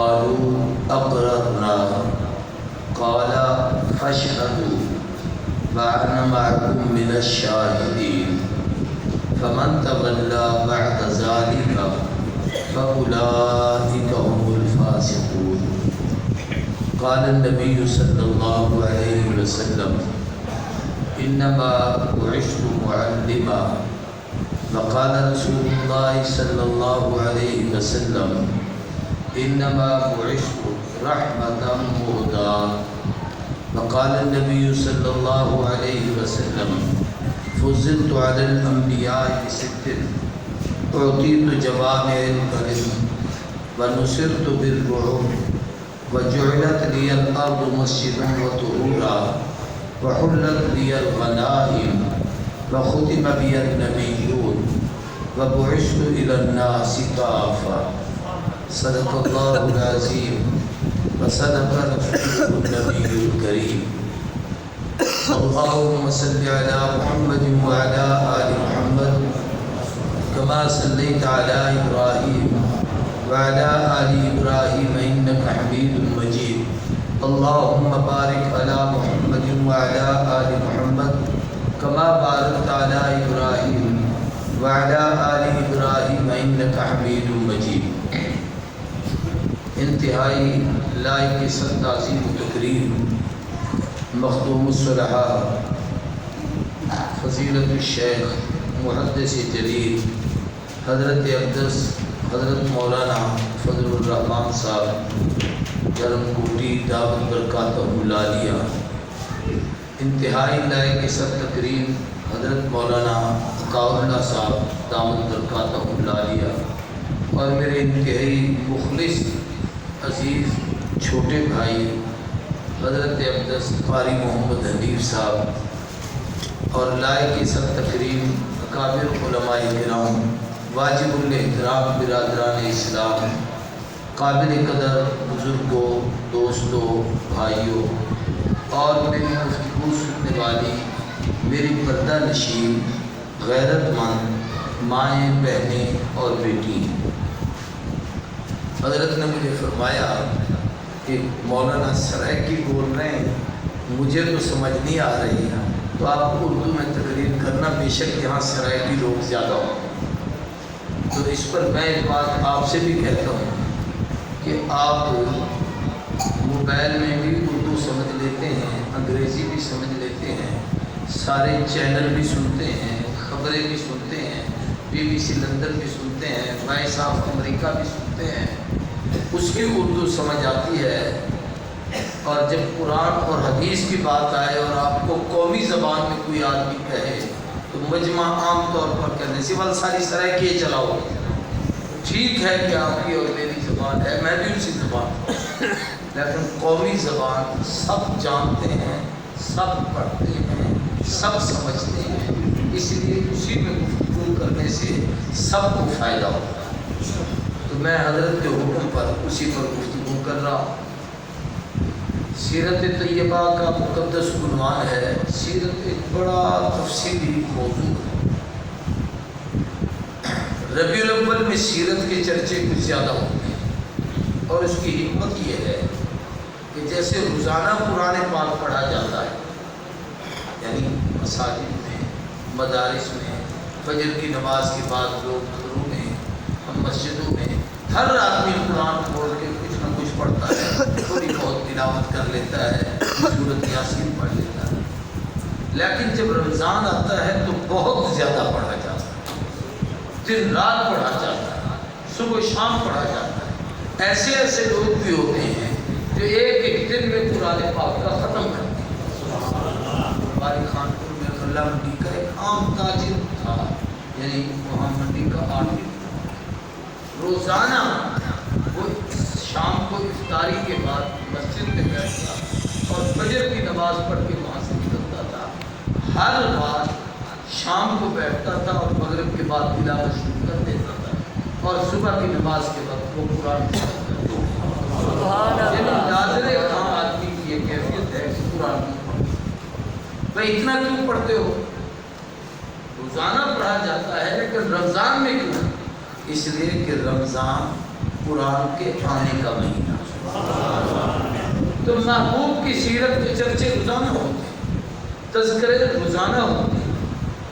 قالوا اقررنا قال فاشهدوا وأنا معكم من الشاهدين فمن تولى بعد ذلك فأولئك هم الفاسقون. قال النبي صلى الله عليه وسلم إنما بعثت معلما. وقال رسول الله صلى الله عليه وسلم إنما بعثت رحمة مهداة. وقال النبي صلى الله عليه وسلم فضلت على الأنبياء بست أعطيت جوامع الكلم ونصرت بالرعب وجعلت لي الأرض مسجدا وطهورا وحلت لي الغنائم وختم بي النبيون وبعثت إلى الناس كافة. صدق الله العظيم وصدق رسوله النبي الكريم. اللهم صل على محمد وعلى آل محمد كما صليت على إبراهيم وعلى آل إبراهيم إنك حميد مجيد. اللهم بارك على محمد وعلى آل محمد كما باركت على إبراهيم وعلى آل إبراهيم إنك حميد مجيد. انتہائی لائق صد تعظیم و تکریم مخدوم الصلحاء فضیلت الشیخ محدث جلیل حضرت اقدس حضرت مولانا فضل الرحمان صاحب گرم کوٹی دعوت برکاتہ العالیہ، انتہائی لائق صد تکریم حضرت مولانا عطاء اللہ صاحب دعوت برکاتہ العالیہ، اور میرے انتہائی مخلص عزیز چھوٹے بھائی حضرت اقدس قاری محمد حنیف صاحب، اور لائق سب تکریم اکابر علماء کرام، واجب الاحترام برادران اسلام، قابل قدر بزرگوں، دوستوں، بھائیوں، اور میری گفتگو سننے والی میری پردہ نشین غیرت مند مائیں، بہنیں اور بیٹی، حضرت نے مجھے فرمایا کہ مولانا سرائکی بول رہے ہیں، مجھے تو سمجھ نہیں آ رہی ہے، تو آپ کو اردو میں تقریر کرنا، بے شک یہاں سرائکی لوگ زیادہ ہوں، تو اس پر میں ایک بات آپ سے بھی کہتا ہوں کہ آپ موبائل میں بھی اردو سمجھ لیتے ہیں، انگریزی بھی سمجھ لیتے ہیں، سارے چینل بھی سنتے ہیں، خبریں بھی سنتے ہیں، BBC لندن بھی سنتے ہیں، وائس آف امریکہ بھی سنتے ہیں، اس کی اردو سمجھ آتی ہے، اور جب قرآن اور حدیث کی بات آئے اور آپ کو قومی زبان میں کوئی آدمی کہے تو مجمع عام طور پر کہنے سوال ساری سرائکی چلاؤ، ٹھیک ہے کہ آپ کی اور میری زبان ہے، میں بھی اسی زبان، لیکن قومی زبان سب جانتے ہیں، سب پڑھتے ہیں، سب سمجھتے ہیں، اس لیے اسی میں گفتگو کرنے سے سب کو فائدہ ہوتا ہے، تو میں حضرت کے حکم پر اسی پر گفتگو کر رہا ہوں۔ سیرت طیبہ کا مقدس عنوان ہے، سیرت ایک بڑا تفصیلی موضوع ہے، ربیع الاول میں سیرت کے چرچے کچھ زیادہ ہوتے ہیں، اور اس کی حکمت یہ ہے کہ جیسے روزانہ قرآن پاک پڑھا جاتا ہے، یعنی مساجد میں، مدارس میں، فجر کی نماز کے بعد لوگ گھروں میں، ہم مسجدوں میں، ہر آدمی قرآن کھول کے کچھ نہ کچھ پڑھتا ہے، تھوڑی بہت تلاوت کر لیتا ہے، سورۃ یاسین پڑھ لیتا ہے، لیکن جب رمضان آتا ہے تو بہت زیادہ پڑھا جاتا ہے، دن رات پڑھا جاتا ہے، صبح شام پڑھا جاتا ہے۔ ایسے ایسے لوگ بھی ہوتے ہیں جو ایک ایک دن میں قرآن پاک کا ختم کرتے ہیں۔ ہماری خانپور میں خلا منڈی کا ایک عام تاجر تھا، یعنی وہاں منڈی کا آدمی، روزانہ وہ شام کو افطاری کے بعد مسجد میں بیٹھتا اور فجر کی نماز پڑھ کے وہاں سے نکلتا تھا، ہر رات شام کو بیٹھتا تھا اور مغرب کے بعد تلاوت شروع کر دیتا تھا، اور صبح کی نماز کے وقت وہ قرآن پڑھتا تھا۔ یعنی ناظر عام آدمی کی یہ کیفیت ہے کہ قرآن بھائی اتنا کیوں پڑھتے ہو؟ روزانہ پڑھا جاتا ہے لیکن رمضان میں کیوں؟ اس لیے کہ رمضان قرآن کے آنے کا مہینہ۔ تو محبوب کی سیرت کے چرچے روزانہ ہوتے ہیں، تذکرے روزانہ ہوتے ہیں،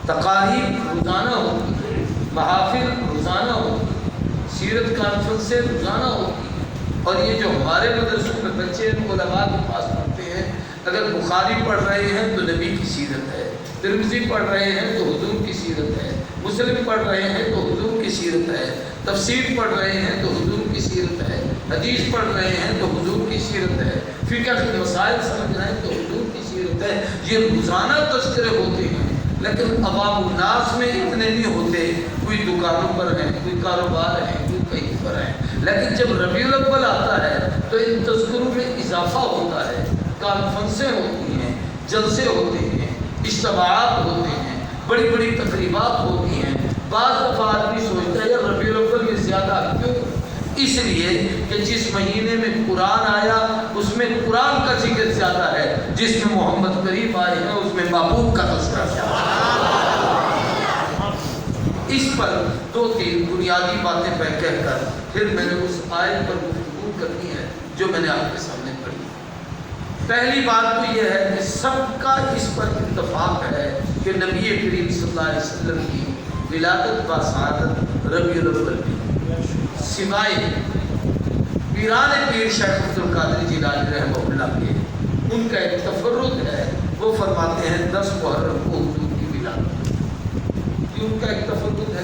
تقاریب روزانہ ہوتی ہیں، محافل روزانہ ہوتی ہیں، سیرت کانفرنسیں روزانہ ہوتی ہیں۔ اور یہ جو ہمارے مدرسوں میں بچے علماء کے پاس پڑھتے ہیں، اگر بخاری پڑھ رہے ہیں تو نبی کی سیرت ہے، ترمذی پڑھ رہے ہیں تو حضور کی سیرت ہے، مسلم پڑھ رہے ہیں تو حضور کی سیرت ہے، تفسیر پڑھ رہے ہیں تو حضور کی سیرت ہے، حدیث پڑھ رہے ہیں تو حضور کی سیرت ہے، فقہ کے مسائل سمجھ رہے ہیں تو حضور کی سیرت ہے۔ یہ روزانہ تذکرے ہوتے ہیں، لیکن عوام الناس میں اتنے نہیں ہوتے، کوئی دکانوں پر ہیں، کوئی کاروبار ہے، کوئی کہیں پر ہیں۔ لیکن جب ربیع الاول آتا ہے تو ان تذکروں میں اضافہ ہوتا ہے، کانفرنسیں ہوتی ہیں، جلسے ہوتے ہیں، اجتماعات ہوتے ہیں، بڑی بڑی تقریبات ہوتی ہیں۔ بعض دفعہ آدمی سوچتا ہے یا ربیع الاول میں زیادہ کیوں؟ اس لیے کہ جس مہینے میں قرآن آیا اس میں قرآن کا ذکر زیادہ ہے، جس میں محمد کریم آئے ہیں اس میں محبوب کا تذکرہ زیادہ ہے۔ اس پر دو تین بنیادی باتیں میں کہہ کر پھر میں نے اس آیت پر گفتگو کرنی ہے جو میں نے آپ کے سامنے پڑھی۔ پہلی بات تو یہ ہے کہ سب کا اس پر اتفاق ہے کہ نبی کریم صلی اللہ علیہ وسلم کی ولادت و سعادت ربیع الاول میں، سوائے پیران پیر شیخ عبد القادر جیلانی رحمہ اللہ کے، ان کا ایک تفرد ہے، وہ فرماتے ہیں 10 محرم کو حضور کی ولادت، یہ ان کا ایک تفرد ہے۔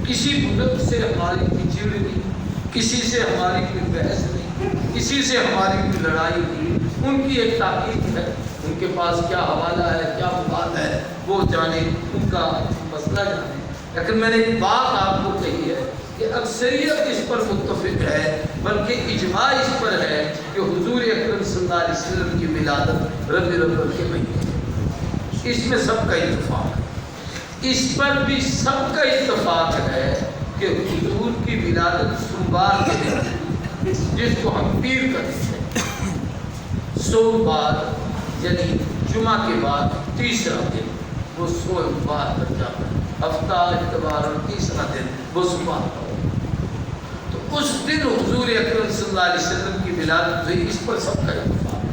کسی بزرگ سے ہماری کوئی چڑ نہیں، کسی سے ہماری کوئی بحث نہیں، کسی سے ہماری کوئی لڑائی نہیں، ان کی ایک تاکید ہے، ان کے پاس کیا حوالہ ہے، کیا بات ہے وہ جانے، ان کا مسئلہ جانے۔ لیکن میں نے ایک بات آپ کو کہی ہے کہ اکثریت اس پر متفق ہے، بلکہ اجماع اس پر ہے کہ حضور اکرم صلی اللہ علیہ وسلم کی ولادت ربیع الاول کے مہینے، اس میں سب کا اتفاق ہے۔ اس پر بھی سب کا اتفاق ہے کہ حضور کی ولادت سوموار کے دن، جس کو ہم پیر کہتے ہیں، سوموار یعنی جمعہ کے بعد تیسرا دن وہ سوموار بن جاتا ہے، ہفتہ اتوار اور تیسرا دن وہ سوموار کا ہو۔ تو اس دن حضور اکرم صلی اللہ علیہ وسلم کی ولادت ہوئی، اس پر سب کا اتفاق ہے۔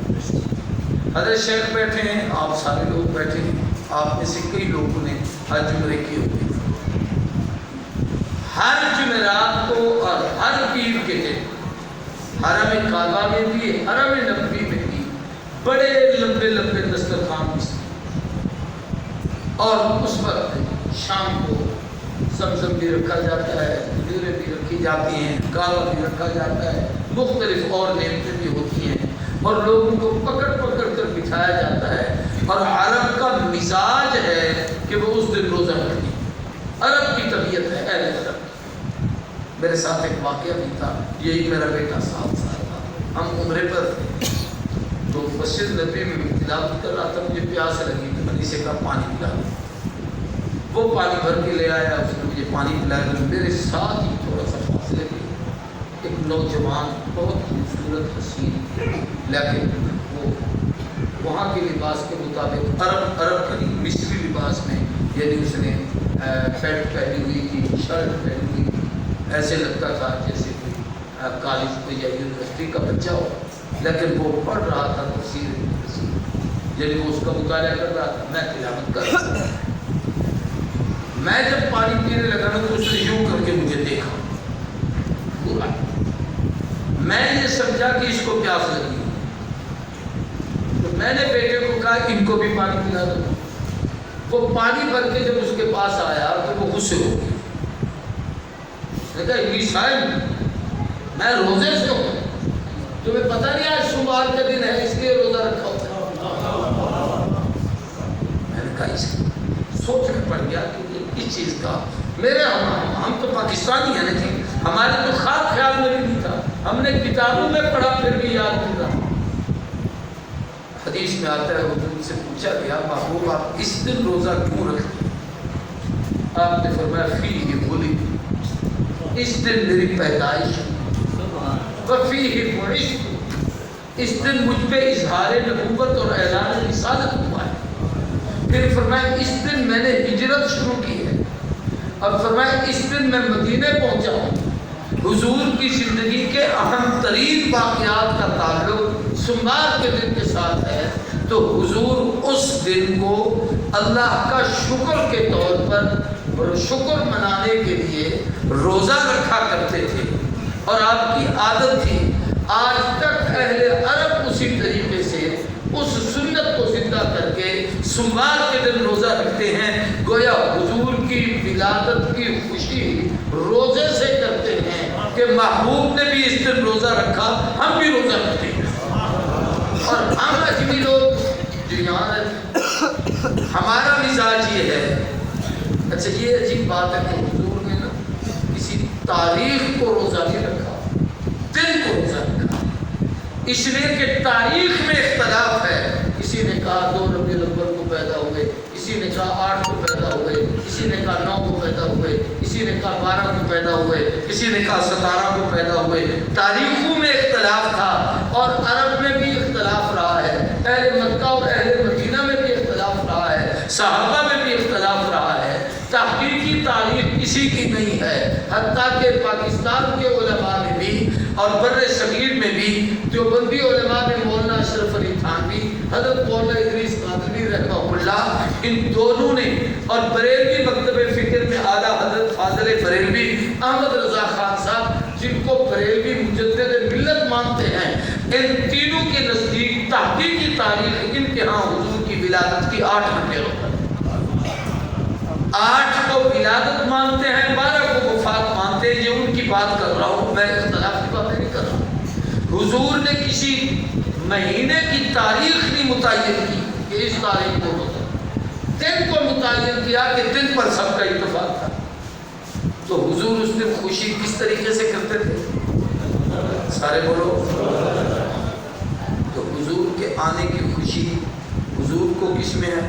حضرت شیخ بیٹھے ہیں، آپ سارے لوگ بیٹھے ہیں، آپ میں سے کئی لوگوں نے حج عمرے کیے ہوئے، ہر جمعرات کو اور ہر پیر کے دن حرم کعبہ میں بھی، حرم نبوی میں بھی بڑے لمبے لمبے دسترخوان بچتے اور اس وقت شام کو زمزم بھی رکھا جاتا ہے، کھجوریں بھی رکھی جاتی ہیں، کاوا بھی رکھا جاتا ہے، مختلف اور نعمتیں بھی ہوتی ہیں، اور لوگوں کو پکڑ پکڑ کر بٹھایا جاتا ہے۔ اور عرب کا مزاج ہے کہ وہ اس دن روزہ رکھیں، عرب کی طبیعت ہے، اہل عرب۔ میرے ساتھ ایک واقعہ بھی تھا، یہی میرا بیٹا 7 سال کا، ہم عمرے پر تھے تو مسجد نبی میں تلاوت کر رہا تھا، مجھے پیاس لگی تو میں نے اسے کہا پانی پلا دو۔ وہ پانی بھر کے لے آیا، اس نے مجھے پانی پلایا۔ میرے ساتھ ہی تھوڑا سا فاصلے پہ ایک نوجوان بہت خوبصورت حسین، لیکن وہ وہاں کے لباس کے مطابق عرب کا نہیں، مصری لباس میں، یعنی اس نے پینٹ پہنی ہوئی تھی، شرٹ پہنی ہوئی تھی، ایسے لگتا تھا جیسے کوئی کالج میں یا یونیورسٹی کا بچہ ہو، لیکن وہ پڑھ رہا تھا تفسیر، یعنی وہ اس کا مطالعہ کر رہا تھا، میں تلاوت کر رہا تھا۔ میں جب پانی پینے لگا نا تو اس نے یوں کر کے مجھے دیکھا پورا، میں یہ سمجھا کہ اس کو پیاس لگی، تو میں نے بیٹے کو کہا ان کو بھی پانی پلا دو۔ وہ پانی بھر کے جب اس کے پاس آیا تو وہ غصے ہو گیا، اس نے کہا انگلش صاحب میں روزے سے ہوں، تمہیں پتہ نہیں آج سوموار کا دن ہے اس لیے روزہ رکھا ہوتا ہے۔ میں نے کہا اس سوچ میں پڑ گیا کہ اس چیز کا میرے ہم تو پاکستانی ہیں لیکن ہمارے تو خواب خیال میں بھی نہیں تھا، ہم نے کتابوں میں پڑھا پھر بھی یاد نہیں رہا۔ حدیث میں آتا ہے، حضور سے پوچھا گیا محبوب آپ اس دن روزہ کیوں رکھتے ہیں؟ آپ نے فرمایا فیہ ولدت، اس دن میری پیدائش وفیہ بعثت، اس دن مجھ پہ اظہار نبوت اور اعلان رسالت ہوا ہے۔ پھر فرمایا اس دن میں نے ہجرت شروع کی ہے، اور فرمایا اس دن میں مدینے پہنچا ہوں، حضور کی زندگی کے اہم ترین واقعات کا تعلق سوموار کے دن کے ساتھ ہے، تو حضور اس دن کو اللہ کا شکر کے طور پر شکر منانے کے لیے روزہ رکھا کرتے تھے، اور آپ کی عادت تھی۔ آج تک اہل عرب اسی طریقے سے اس سنت کو زندہ کر کے سوموار کے دن روزہ رکھتے ہیں، گویا حضور کی ولادت کی خوشی روزے سے کرتے ہیں کہ محبوب نے بھی اس دن روزہ رکھا، ہم بھی روزہ رکھتے ہیں۔ اور ہم اجمی لوگ جو یہاں رہتے، ہمارا مزاج یہ ہے، اچھا یہ عجیب بات ہے کہ حضور نے نا کسی تاریخ کو روزہ نہیں رکھا، دن کو روزہ رکھا، اس لیے کہ تاریخ میں اختلاف ہے۔ کسی نے کہا 2 ربیع الاول کو پیدا ہوئے، کسی نے کہا 8 کو پیدا ہوئے، کسی نے کہا 9 کو پیدا ہوئے، کسی نے کہا 12 کو پیدا ہوئے، کسی نے کہا 17 کو پیدا ہوئے۔ تاریخوں میں اختلاف تھا، اور عرب میں بھی اختلاف رہا ہے، اہل مکہ اور اہل مدینہ میں بھی اختلاف رہا ہے، صحابہ میں بھی اختلاف رہا ہے۔ تحقیقی تاریخ کسی کی نہیں ہے، حتیٰ کہ پاکستان کے علماء میں بھی اور بر صغیر میں بھی دیوبندی علماء میں مولانا اشرف علی تھانوی، حضرت مولانا ادریس قادری رحمہ اللہ، ان دونوں نے، اور بریلوی مکتب فکر میں اعلیٰ حضرت فاضل بریلوی احمد رضا خان صاحب، جن کو بریلوی مجدد ملت مانتے ہیں، ان تینوں کے نزدیک تحقیقی تاریخ ان کے ہاں حضور کی ولادت کی 8 گھنٹے ہوتا ہے۔ 8 کو ولادت مانتے ہیں، 12 کو وفات مانتے ہیں۔ یہ ان کی بات کر رہا ہوں، میں اختلاف کی باتیں نہیں کر رہا ہوں۔ حضور نے کسی مہینے کی تاریخ نہیں متعین کی کہ اس تاریخ کو ہوتا، دن کو متعین کیا کہ دن پر سب کا اتفاق تھا۔ تو حضور اس دن خوشی کس طریقے سے کرتے تھے؟ سارے بولو۔ تو حضور کے آنے کی خوشی حضور کو کس میں ہے؟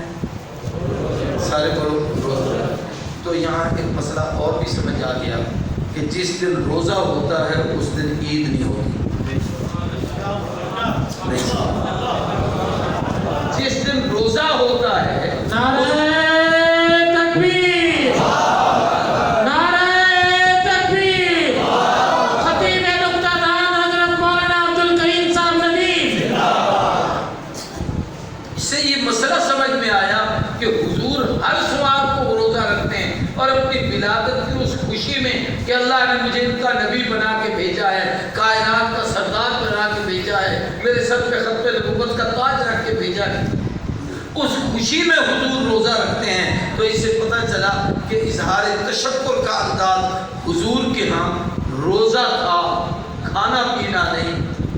سارے بولو روزہ۔ تو یہاں ایک مسئلہ اور بھی سمجھ آ گیا کہ جس دن روزہ ہوتا ہے اس دن عید نہیں ہوتی۔ جس دن روزہ ہوتا ہے، نعرہ تکبیر، نعرہ تکبیر، خطیب نقطہ دان حضرت مولانا عبدالکریم صاحب ندیم، اس سے یہ مسئلہ سمجھ میں آیا کہ حضور ہر سوال کو روزہ رکھتے ہیں، اور اپنی ولادت کی اس خوشی میں کہ اللہ نے مجھے ان کا نبی بنا کے بھیجا ہے، کائنات کا سردار بنا کے بھیجا ہے، میرے سر پہ ختم نبوت کا تاج رکھ کے بھیجا ہے، اس خوشی میں حضور روزہ رکھتے ہیں۔ تو اس سے پتہ چلا کہ اظہار تشکر کا انداز حضور کے ہاں روزہ تھا، کھانا پینا نہیں،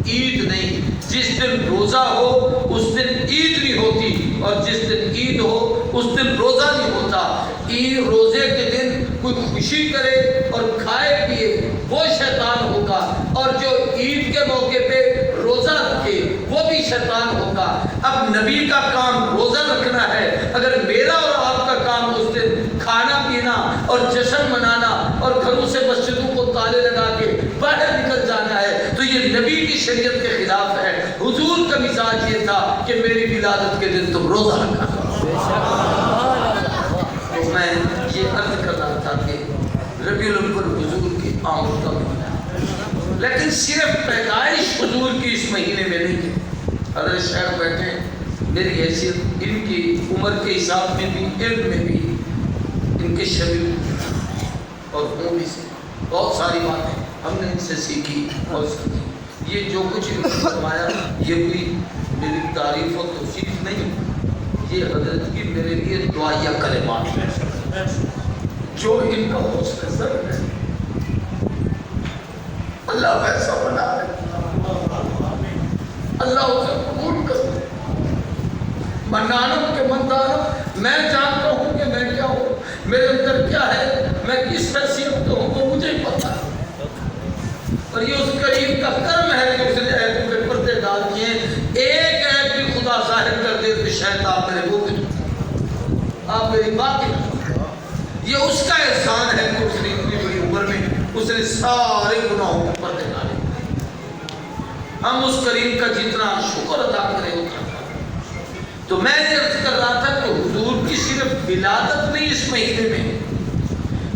عید نہیں۔ جس دن روزہ ہو اس دن عید نہیں ہوتی، اور جس دن عید ہو اس دن روزہ نہیں ہوتا۔ عید روزے کے دن کوئی خوشی کرے اور کھائے پیے وہ شیطان ہوگا، اور جو عید کے موقع پہ روزہ رکھے وہ بھی شیطان ہوگا۔ اب نبی کا کام روزہ رکھنا ہے، اگر میرا اور آپ کا کام اس دن کھانا پینا اور جشن منانا اور گھروں سے مسجدوں کو تالے لگا کے باہر نکل جانا ہے، تو یہ نبی کی شریعت کے خلاف ہے۔ حضور کا مزاج یہ تھا کہ میری ولادت کے دن تم روزہ رکھا۔ تو میں یہ عرض کر رہا تھا کہ ربیع الاول حضور کی آمد کا مہینہ ہے، لیکن صرف پیدائش حضور کی اس مہینے میں نہیں ہے۔ حضرت شیخ بیٹھے ہیں، میری حیثیت ان کی عمر کے حساب میں بھی، علم میں بھی ان کے شبیہ اور عمومی سے بہت ساری باتیں ہم نے ان سے سیکھی اور سیکھی۔ یہ جو کچھ ان نے فرمایا یہ کوئی میری تعریف و توصیف نہیں، یہ حضرت کی میرے لیے دعائیہ کلمات ہیں جو ان کا حسن سر ہے۔ اللہ ویسا بنا ہے، اللہ اسے قبول کر دے۔ منانم کے مندانم، میں جانتا ہوں کہ میں کیا ہوں، میرے اندر کیا ہے، میں کس حیثیت کا ہوں وہ مجھے پتا ہے، اور یہ اس کریم کا کرم ہے کہ اس نے عیبوں کے پردے ڈال دیے۔ ایک عیب بھی خدا ظاہر کر دے تو شاید آپ میرے وہ بھی آپ میری بات ہی نہ، یہ اس کا احسان ہے کہ اس نے اتنی بڑی عمر میں اس نے سارے گناہوں کے پردے ڈالے۔ ہم اس کریم کا جتنا شکر ادا کریں اتنا۔ تو میں یہ عرض کر رہا تھا کہ حضور کی صرف ولادت نہیں اس مہینے میں،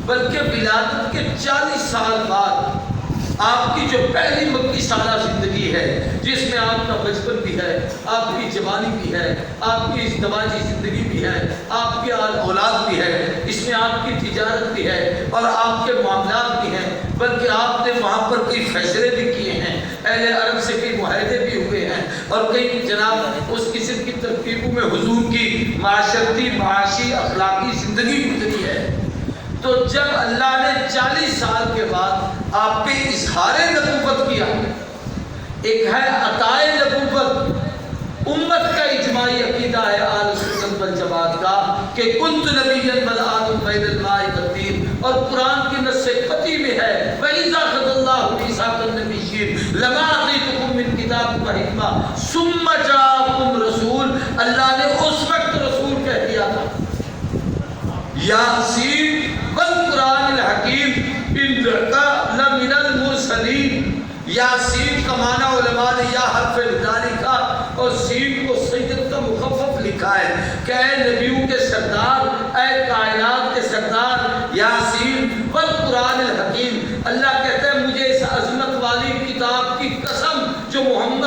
بلکہ ولادت کے 40 سال بعد آپ کی جو پہلی مکی سالہ زندگی ہے جس میں آپ کا بچپن بھی ہے، آپ کی جوانی بھی ہے، آپ کی ازدواجی زندگی بھی ہے، آپ کی اولاد بھی ہے، اس میں آپ کی تجارت بھی ہے اور آپ کے معاملات بھی ہیں، بلکہ آپ نے وہاں پر کئی فیصلے بھی کیے ہیں، اہل عرب سے کئی معاہدے بھی ہوئے ہیں اور کئی جناب اس قسم کی ترکیبوں میں حضور کی معاشرتی، معاشی، اخلاقی زندگی گزری ہے۔ تو جب اللہ نے 40 سال کے بعد آپ پہ اظہار نبوت کیا، ایک ہے عطائے نبوت، امت کا اجماعی عقیدہ ہے اہل سنت والجماعت کا کہ کنت نبیا بل آدم بین الماء والطین، اور قرآن کی نص قطعی میں ہے وَإِذَا أَخَذَ اللَّهُ مِيثَاقَ النَّبِيِّينَ لَمَا آتَيْتُكُم مِّن کتاب وحکمہ ثُمَّ جَاءَكُمْ رَسُولٌ، اللہ نے اس وقت رسول کہہ دیا تھا یاسین والقرآن الحکیم انک لمن المرسلین۔ یاسین کا معنی علماء نے یا حرف ندا لکھا اور سین کو سید کا مخفف لکھا ہے کہ اے نبیوں کے سردار، اے کائنات کے سردار، یاسین والقرآن الحکیم، اللہ کہتا